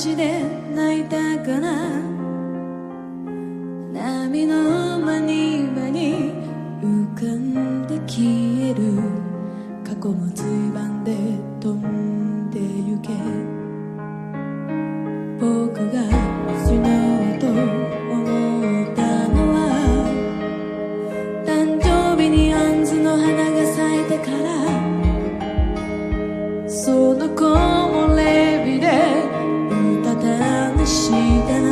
しで泣いたかな。波の間に間に浮かんで消える過去もついばんで飛んでゆけ。僕が死のうと思ったのは誕生日に杏の花が咲いてから。その木漏れ日でうたた寝したな。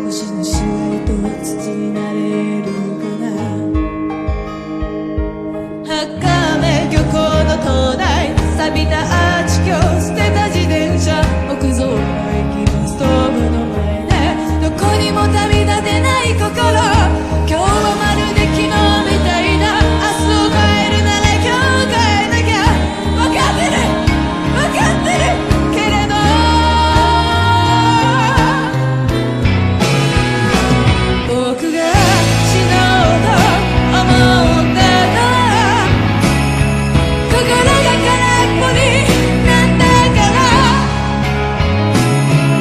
星のしわりと土になれるかな。茜漁港の灯台、錆びたアーチ橋、捨てた自転車、木造の駅のストーブの前でどこにも旅立てない心。今日はまるで昨日みたいだ。明日を変えるなら今日変えなきゃ。分かってる分かってるけれど、僕が死のうと思ったのは心が空っぽになったから。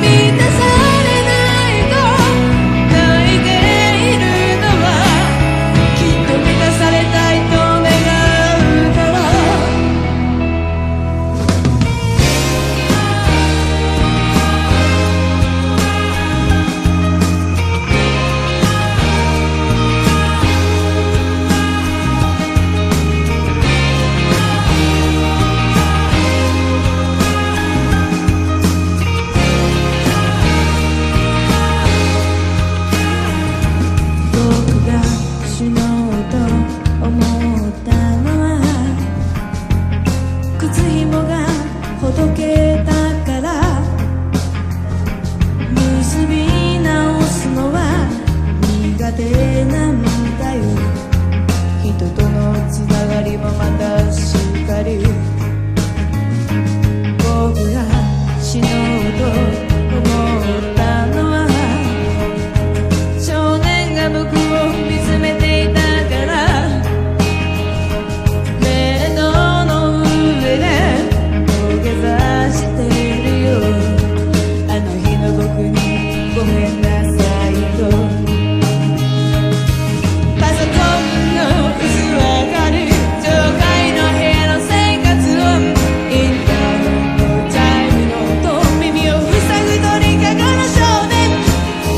満たされないと泣いているのはきっと満たされたいと願うから。僕が死のうと思ったのは靴ひもがほどけたから。結び直すのは苦手なんだよ。人とのつながりもまたしかり。僕が死のうと思ったのは少年が僕を見つめていたから。ベッドの上で土下座してるよ。あの日の僕にごめんなさいと。パソコンの薄明かり、上階の部屋の生活音、インターネットチャイムの音、耳を塞ぐ鳥かごの少年。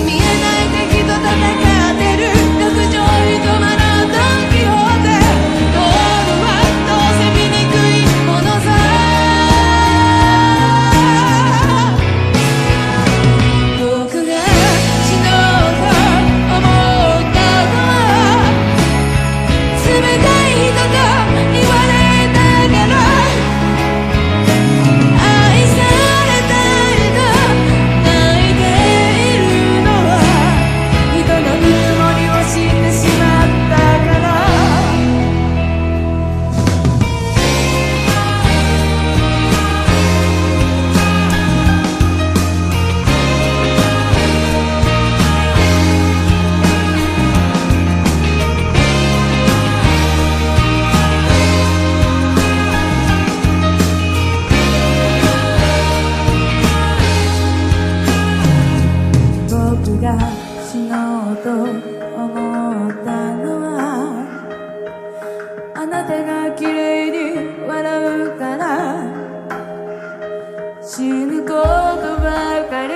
見えない敵と戦ってる六畳一間のドン・キホーテ。ゴールはどうせ醜いものさ。僕が死のうと思ったのは冷たい人と言われたから。愛されたいと泣いているのは人のぬくもりを知ってしまったから。僕が死のうと思ったのはあなたが綺麗に笑うから。死ぬことばかり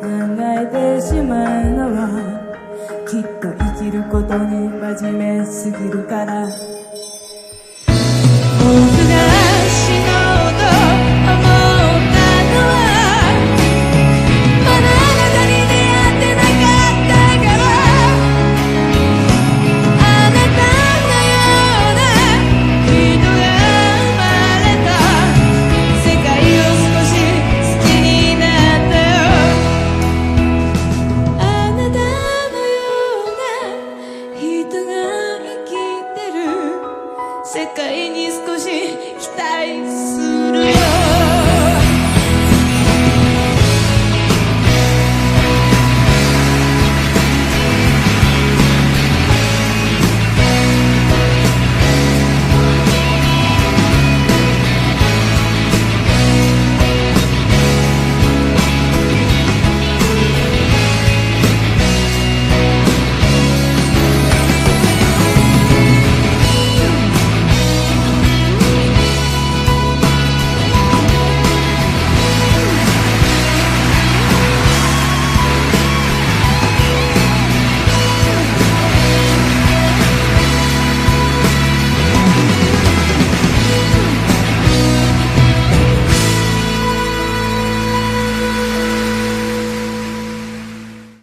考えてしまうのはきっと生きることに真面目すぎるから。